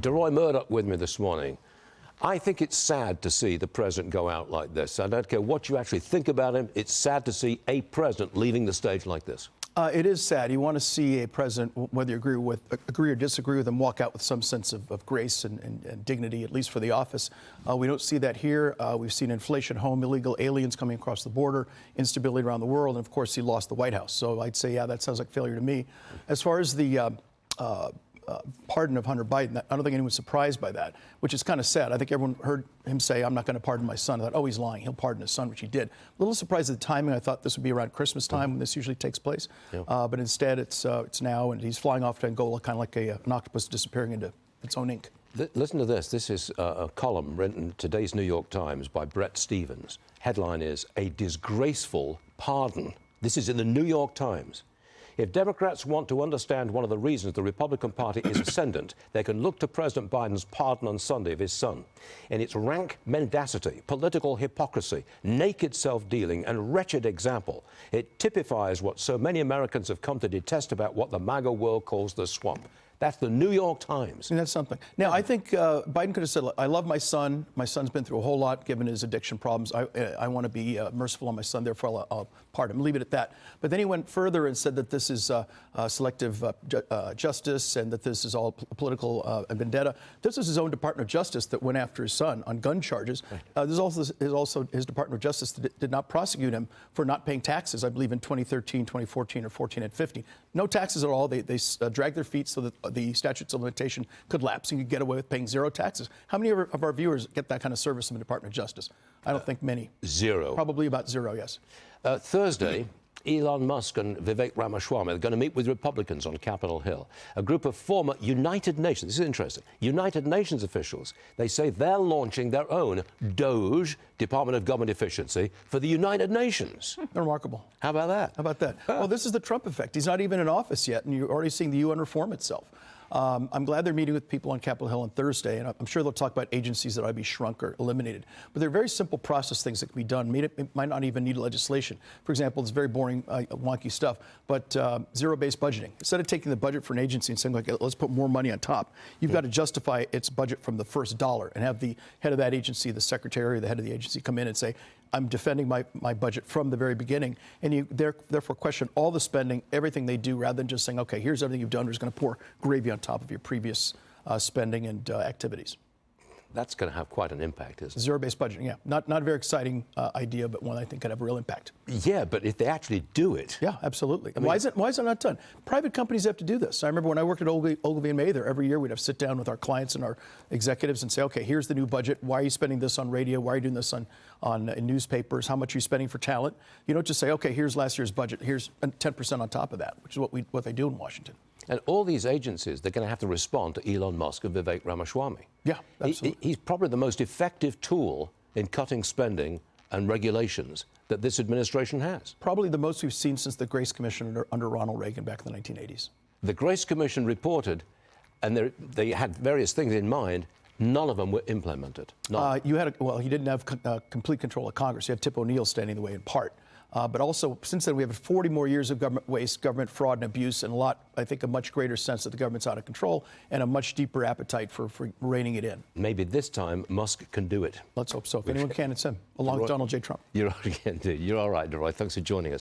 Deroy Murdock with me this morning. I think it's sad to see the president go out like this. I don't care what you actually think about him. It's sad to see a president leaving the stage like this. It is sad. You want to see a president, whether you agree or disagree with him, walk out with some sense of grace and dignity, at least for the office. We don't see that here. We've seen inflation, home, illegal aliens coming across the border, instability around the world, and of course he lost the White House. So I'd say, yeah, that sounds like failure to me. As far as the pardon of Hunter Biden, I don't think anyone's surprised by that, which is kind of sad. I think everyone heard him say, I'm not going to pardon my son. I thought, oh, he's lying. He'll pardon his son, which he did. A little surprised at the timing. I thought this would be around Christmas time when this usually takes place. Yeah. But instead, it's now, and he's flying off to Angola, kind of like an octopus disappearing into its own ink. Listen to this. This is a column written in today's New York Times by Brett Stevens. Headline is, A Disgraceful Pardon. This is in the New York Times. If Democrats want to understand one of the reasons the Republican Party is ascendant, they can look to President Biden's pardon on Sunday of his son. In its rank mendacity, political hypocrisy, naked self-dealing, and wretched example, it typifies what so many Americans have come to detest about what the MAGA world calls the swamp. That's the New York Times. And that's something. Now, I think Biden could have said, I love my son. My son's been through a whole lot, given his addiction problems. I want to be merciful on my son, therefore I'll pardon him. Leave it at that. But then he went further and said that this is selective justice and that this is all political vendetta. This is his own Department of Justice that went after his son on gun charges. There's also his Department of Justice that did not prosecute him for not paying taxes, I believe, in 2013, 2014, or 14 and 15. No taxes at all. They dragged their feet so that the statutes of limitation could lapse and you could get away with paying zero taxes. How many of our viewers get that kind of service from the Department of Justice? I don't think many. Zero. Probably about zero, yes. Thursday, Elon Musk and Vivek Ramaswamy are going to meet with Republicans on Capitol Hill. A group of former United Nations, this is interesting, United Nations officials, they say they're launching their own DOGE, Department of Government Efficiency, for the United Nations. Remarkable. How about that? How about that? Well, this is the Trump effect. He's not even in office yet, and you're already seeing the UN reform itself. I'm glad they're meeting with people on Capitol Hill on Thursday, and I'm sure they'll talk about agencies that ought to be shrunk or eliminated. But they're very simple process things that can be done. It might not even need legislation. For example, it's very boring, wonky stuff, but zero-based budgeting. Instead of taking the budget for an agency and saying, like, let's put more money on top, you've got to justify its budget from the first dollar and have the head of that agency, the secretary, or the head of the agency come in and say, I'm defending my budget from the very beginning, and you therefore question all the spending, everything they do, rather than just saying, okay, here's everything you've done, we're just going to pour gravy on top of your previous spending and activities. That's going to have quite an impact, isn't it? Zero-based budgeting, yeah. Not a very exciting idea, but one I think could have a real impact. Yeah, but if they actually do it... Yeah, absolutely. I mean, why is it not done? Private companies have to do this. I remember when I worked at Ogilvy & Mather, every year we'd have to sit down with our clients and our executives and say, okay, here's the new budget. Why are you spending this on radio? Why are you doing this on newspapers? How much are you spending for talent? You don't just say, okay, here's last year's budget. Here's 10% on top of that, which is what they do in Washington. And all these agencies, they're going to have to respond to Elon Musk and Vivek Ramaswamy. Yeah, absolutely. He's probably the most effective tool in cutting spending and regulations that this administration has. Probably the most we've seen since the Grace Commission under Ronald Reagan back in the 1980s. The Grace Commission reported, and they had various things in mind. None of them were implemented. He didn't have complete control of Congress. You had Tip O'Neill standing in the way in part. But also, since then, we have 40 more years of government waste, government fraud and abuse, and a much greater sense that the government's out of control and a much deeper appetite for reining it in. Maybe this time Musk can do it. Let's hope so. If anyone can, it's him, along with Donald J. Trump. You're right, indeed. You're all right, Deroy. Thanks for joining us.